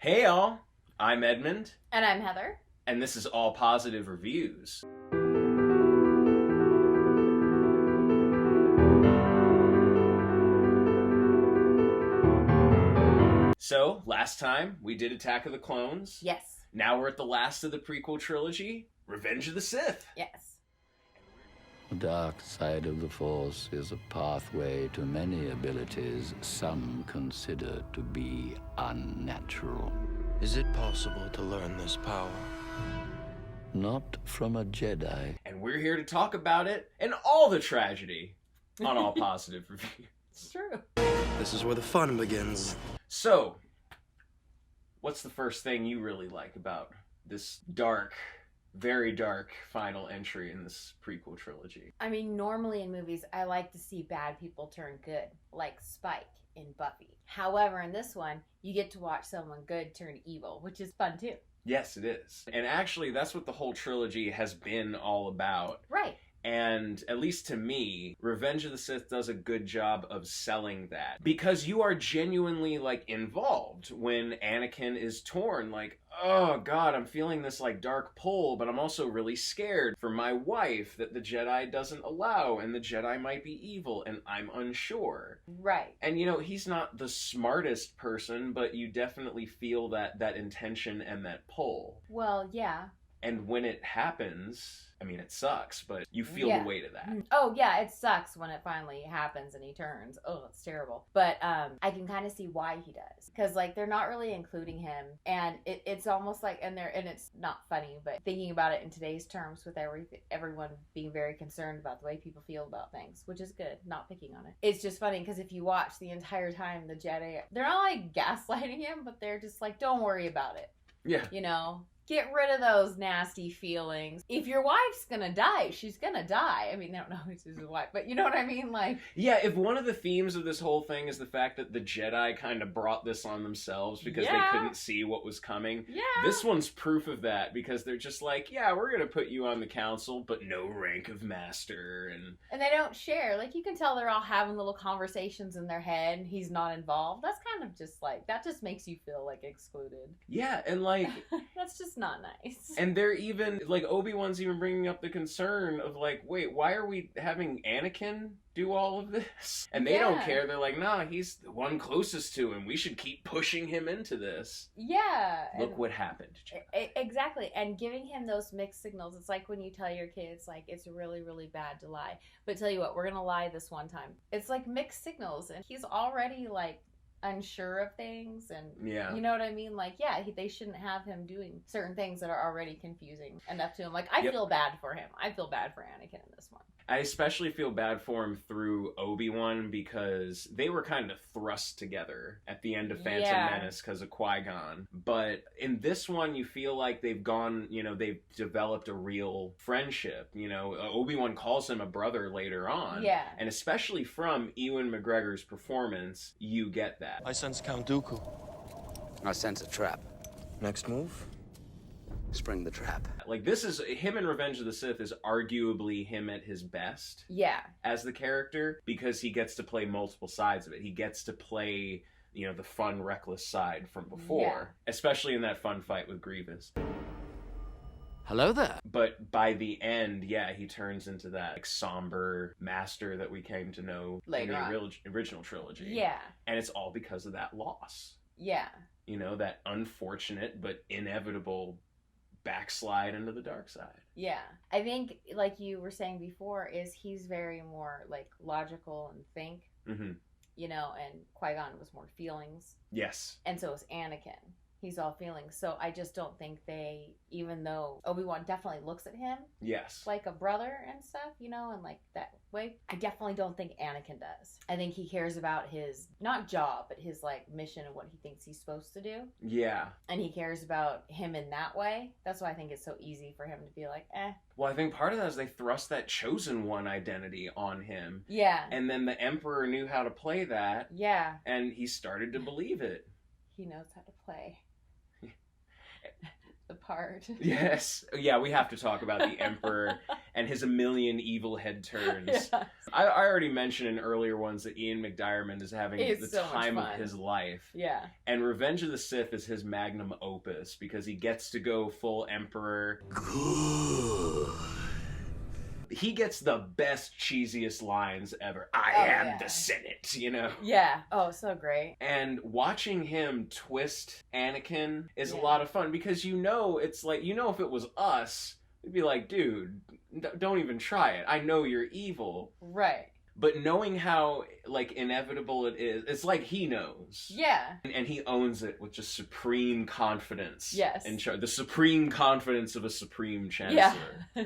Hey y'all, I'm Edmund. And I'm Heather. And this is All Positive Reviews. So, last time we did Attack of the Clones. Yes. Now we're at the last of the prequel trilogy, Revenge of the Sith. Yes. The dark side of the Force is a pathway to many abilities some consider to be unnatural. Is it possible to learn this power? Not from a Jedi. And we're here to talk about it and all the tragedy on All Positive Reviews. It's true. This is where the fun begins. So, what's the first thing you really like about this dark, very dark final entry in this prequel trilogy? I mean, normally in movies, I like to see bad people turn good, like Spike in Buffy. However, in this one, you get to watch someone good turn evil, which is fun too. Yes, it is. And actually, that's what the whole trilogy has been all about. Right. And at least to me, Revenge of the Sith does a good job of selling that. Because you are genuinely, involved when Anakin is torn. Oh God, I'm feeling this, dark pull, but I'm also really scared for my wife that the Jedi doesn't allow, and the Jedi might be evil, and I'm unsure. Right. And, he's not the smartest person, but you definitely feel that intention and that pull. Well, yeah. And when it happens, I mean, it sucks, but you feel the weight of that. Oh, yeah, it sucks when it finally happens and he turns. Oh, it's terrible. But I can kind of see why he does. Because, they're not really including him. And it's almost like, and it's not funny, but thinking about it in today's terms with everyone being very concerned about the way people feel about things, which is good, not picking on it. It's just funny because if you watch the entire time, the Jedi, they're not, gaslighting him, but they're just don't worry about it. Yeah. Get rid of those nasty feelings. If your wife's gonna die, she's gonna die. I mean, they don't know who's his wife, but you know what I mean? Yeah, if one of the themes of this whole thing is the fact that the Jedi kind of brought this on themselves because they couldn't see what was coming, this one's proof of that, because they're just we're gonna put you on the council, but no rank of master, and they don't share. You can tell they're all having little conversations in their head, and he's not involved. That's kind of just that just makes you feel excluded. Yeah, and that's just not nice. And they're even Obi-Wan's even bringing up the concern of wait, why are we having Anakin do all of this? And they don't care. They're nah, he's the one closest to him. We should keep pushing him into this. Yeah. Look what happened. Exactly. And giving him those mixed signals. It's like when you tell your kids it's really, really bad to lie. But tell you what, we're gonna lie this one time. It's mixed signals, and he's already unsure of things, and you know what I mean? They shouldn't have him doing certain things that are already confusing enough to him. I feel bad for him. I feel bad for Anakin in this one. I especially feel bad for him through Obi-Wan, because they were kind of thrust together at the end of Phantom Menace because of Qui-Gon. But in this one, you feel they've gone, they've developed a real friendship. Obi-Wan calls him a brother later on. Yeah. And especially from Ewan McGregor's performance, you get that. I sense Count Dooku. I sense a trap. Next move? Spring the trap. This is him in Revenge of the Sith is arguably him at his best. Yeah. As the character, because he gets to play multiple sides of it. He gets to play, the fun, reckless side from before, especially in that fun fight with Grievous. Hello there. But by the end, he turns into that somber master that we came to know later in the original trilogy. Yeah. And it's all because of that loss. Yeah. That unfortunate but inevitable backslide into the dark side. Yeah. I think, like you were saying before, is he's very more logical and think. Mm-hmm. And Qui-Gon was more feelings. Yes. And so is Anakin. He's all feelings. So I just don't think even though Obi-Wan definitely looks at him like a brother and stuff, and that way, I definitely don't think Anakin does. I think he cares about his, not job, but his mission and what he thinks he's supposed to do. Yeah. And he cares about him in that way. That's why I think it's so easy for him to be Well, I think part of that is they thrust that chosen one identity on him. Yeah. And then the Emperor knew how to play that. Yeah. And he started to believe it. He knows how to play. the part. Yes. Yeah, we have to talk about the Emperor and his a million evil head turns. Yeah. I already mentioned in earlier ones that Ian McDiarmid is having the so much time of fun. his life. Yeah. And Revenge of the Sith is his magnum opus because he gets to go full Emperor. Good. He gets the best, cheesiest lines ever. I am the Senate, you know? Yeah. Oh, so great. And watching him twist Anakin is a Yeah. lot of fun because it's like, if it was us, we'd be like, dude, don't even try it. I know you're evil. Right. But knowing how, like, inevitable it is, it's like he knows. Yeah. And he owns it with just supreme confidence. Yes. And the supreme confidence of a supreme chancellor. Yeah.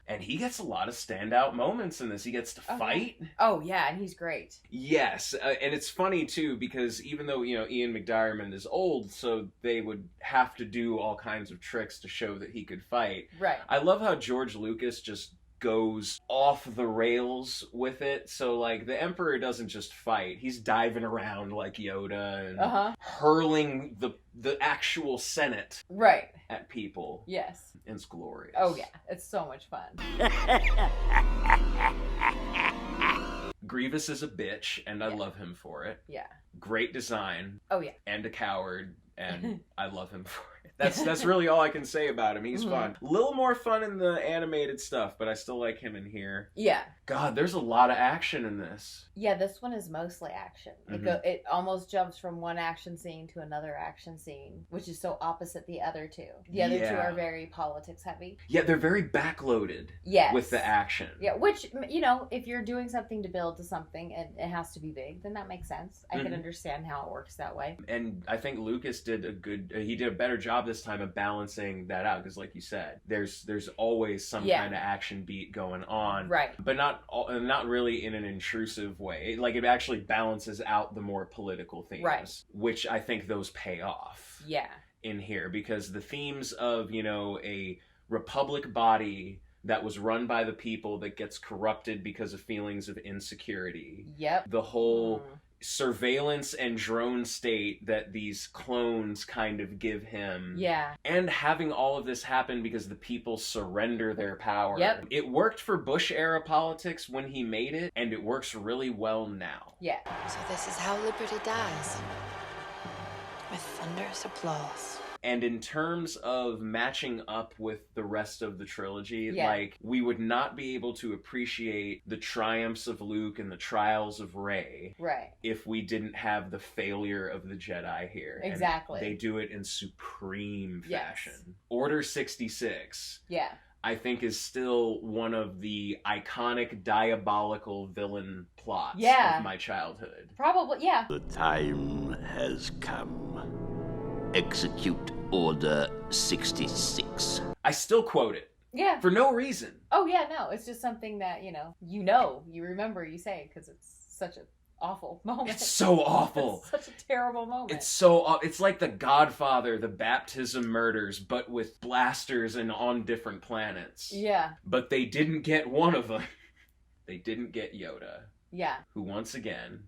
And he gets a lot of standout moments in this. He gets to fight. Oh, yeah, and he's great. Yes, and it's funny, too, because even though, Ian McDiarmid is old, so they would have to do all kinds of tricks to show that he could fight. Right. I love how George Lucas just goes off the rails with it. So, like, the Emperor doesn't just fight. He's diving around like Yoda and hurling the actual Senate Right. at people. Yes. It's glorious. Oh, yeah. It's so much fun. Grievous is a bitch, and I love him for it. Yeah. Great design. Oh, yeah. And a coward, and I love him for it. That's really all I can say about him. He's fun. A little more fun in the animated stuff, but I still like him in here. Yeah. God, there's a lot of action in this. Yeah, this one is mostly action. It almost jumps from one action scene to another action scene, which is so opposite the other two. The other two are very politics heavy. Yeah, they're very backloaded. Yes. With the action. Yeah, which, if you're doing something to build to something and it has to be big, then that makes sense. I can understand how it works that way. And I think Lucas did a better job this time of balancing that out, because like you said, there's always some kind of action beat going on. Right. But not really in an intrusive way. Like, it actually balances out the more political themes. Right. Which I think those pay off. Yeah. In here, because the themes of, a republic body that was run by the people that gets corrupted because of feelings of insecurity. Yep. The whole surveillance and drone state that these clones kind of give him. Yeah. And having all of this happen because the people surrender their power. Yep. It worked for Bush era politics when he made it, and it works really well now. Yeah. So this is how liberty dies. With thunderous applause. And in terms of matching up with the rest of the trilogy, Yeah. like, we would not be able to appreciate the triumphs of Luke and the trials of Rey Right. if we didn't have the failure of the Jedi here. Exactly. And they do it in supreme Yes. fashion. Order 66. Yeah. I think is still one of the iconic diabolical villain plots of my childhood. Probably, yeah. The time has come. Execute Order 66. I still quote it. Yeah. For no reason. Oh, yeah, no. It's just something that, you remember, you say, because it's such an awful moment. It's so awful. It's such a terrible moment. It's like The Godfather, the baptism murders, but with blasters and on different planets. Yeah. But they didn't get one of them. They didn't get Yoda. Yeah. Who, once again,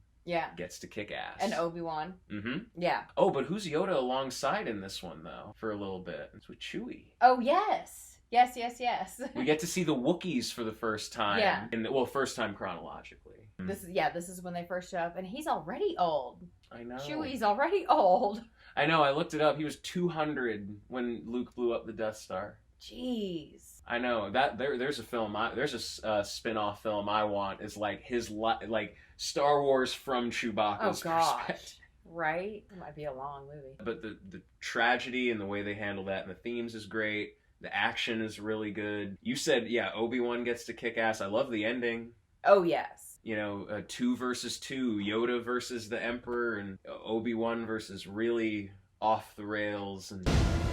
gets to kick ass. And Obi-Wan. Mm-hmm. Yeah. Oh, but who's Yoda alongside in this one, though? For a little bit. It's with Chewie. Oh, yes. Yes. We get to see the Wookiees for the first time. Yeah. First time chronologically. This is when they first show up, and he's already old. I know. Chewie's already old. I know, I looked it up. He was 200 when Luke blew up the Death Star. Jeez. I know that there's a film. There's a spin-off film I want is like his like Star Wars from Chewbacca's perspective. Right? It might be a long movie. But the tragedy and the way they handle that and the themes is great. The action is really good. You said, Obi-Wan gets to kick ass. I love the ending. Oh, yes. 2 versus 2, Yoda versus the Emperor, and Obi-Wan versus really off the rails, and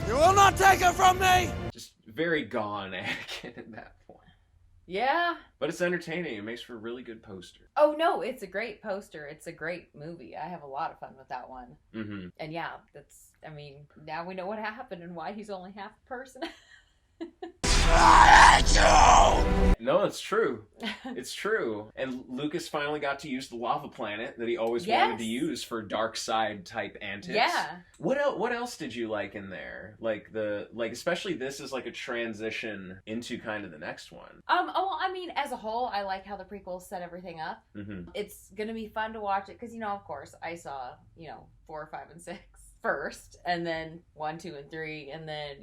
You will not take it from me! just very gone Anakin at that point. Yeah. But it's entertaining. It makes for a really good poster. Oh, no, it's a great poster. It's a great movie. I have a lot of fun with that one. Mm-hmm. And now we know what happened and why he's only half a person. hate you! No, it's true. It's true. And Lucas finally got to use the lava planet that he always wanted to use for dark side type antics. Yeah. What else did you like in there? Like especially this is like a transition into kind of the next one. Oh, I mean, as a whole, I like how the prequels set everything up. Mm-hmm. It's gonna be fun to watch it because, you know, of course, I saw, 4, 5, and 6 first, and then 1, 2, and 3, and then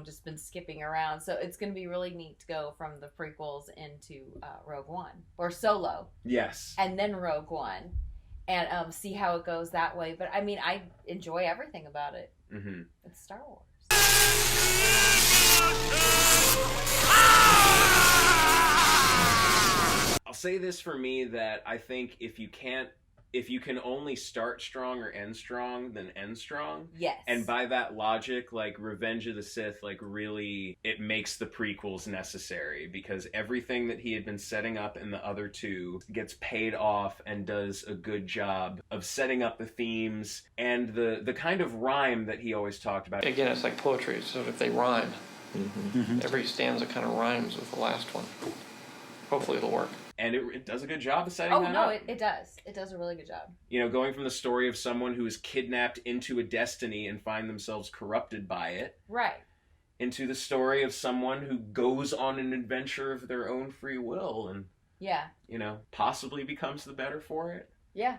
just been skipping around. So it's gonna be really neat to go from the prequels into Rogue One or Solo. Yes. And then Rogue One, and see how it goes that way. But I mean, I enjoy everything about it. Mm-hmm. It's Star Wars. I'll say this for me, that I think if you can only start strong or end strong, then end strong. Yes. And by that logic, like Revenge of the Sith, like really, it makes the prequels necessary because everything that he had been setting up in the other two gets paid off and does a good job of setting up the themes and the kind of rhyme that he always talked about. Again, it's like poetry, so if they rhyme, every stanza kind of rhymes with the last one. Hopefully it'll work. And it does a good job of setting that up. Oh, no, it does. It does a really good job. Going from the story of someone who is kidnapped into a destiny and find themselves corrupted by it. Right. Into the story of someone who goes on an adventure of their own free will and, possibly becomes the better for it. Yeah.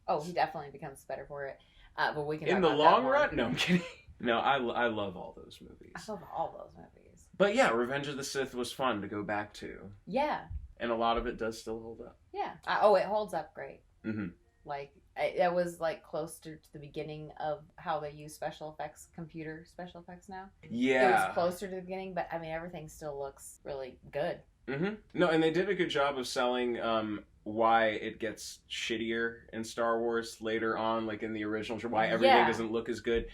Oh, he definitely becomes better for it. But we can in the long run? No, I'm kidding. No, I love all those movies. I love all those movies. But yeah, Revenge of the Sith was fun to go back to. Yeah. And a lot of it does still hold up. Yeah. It holds up great. Mm-hmm. Like, it was like closer to the beginning of how they use computer special effects now. Yeah. It was closer to the beginning, but I mean, everything still looks really good. Mm-hmm. No, and they did a good job of selling why it gets shittier in Star Wars later on, like in the original, why everything doesn't look as good,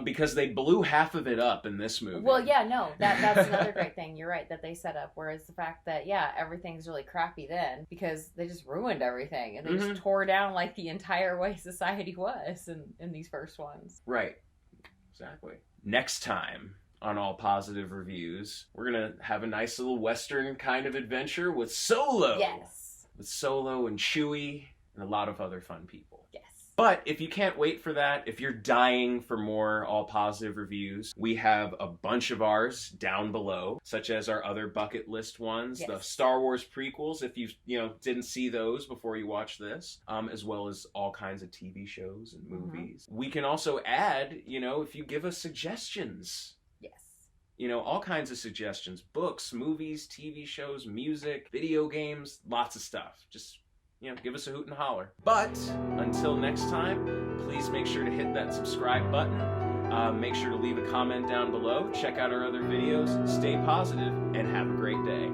because they blew half of it up in this movie. Well, yeah, no, that's another great thing. You're right that they set up. Whereas the fact that everything's really crappy then because they just ruined everything and they just tore down like the entire way society was in these first ones. Right. Exactly. Next time on All Positive Reviews, we're gonna have a nice little Western kind of adventure with Solo. Yes. With Solo and Chewie and a lot of other fun people. Yes. But if you can't wait for that, if you're dying for more All Positive Reviews, we have a bunch of ours down below, such as our other bucket list ones, the Star Wars prequels, if you didn't see those before you watch this, as well as all kinds of TV shows and movies. We can also add, if you give us suggestions. All kinds of suggestions. Books, movies, TV shows, music, video games, lots of stuff. Just, give us a hoot and holler. But, until next time, please make sure to hit that subscribe button. Make sure to leave a comment down below. Check out our other videos. Stay positive, and have a great day.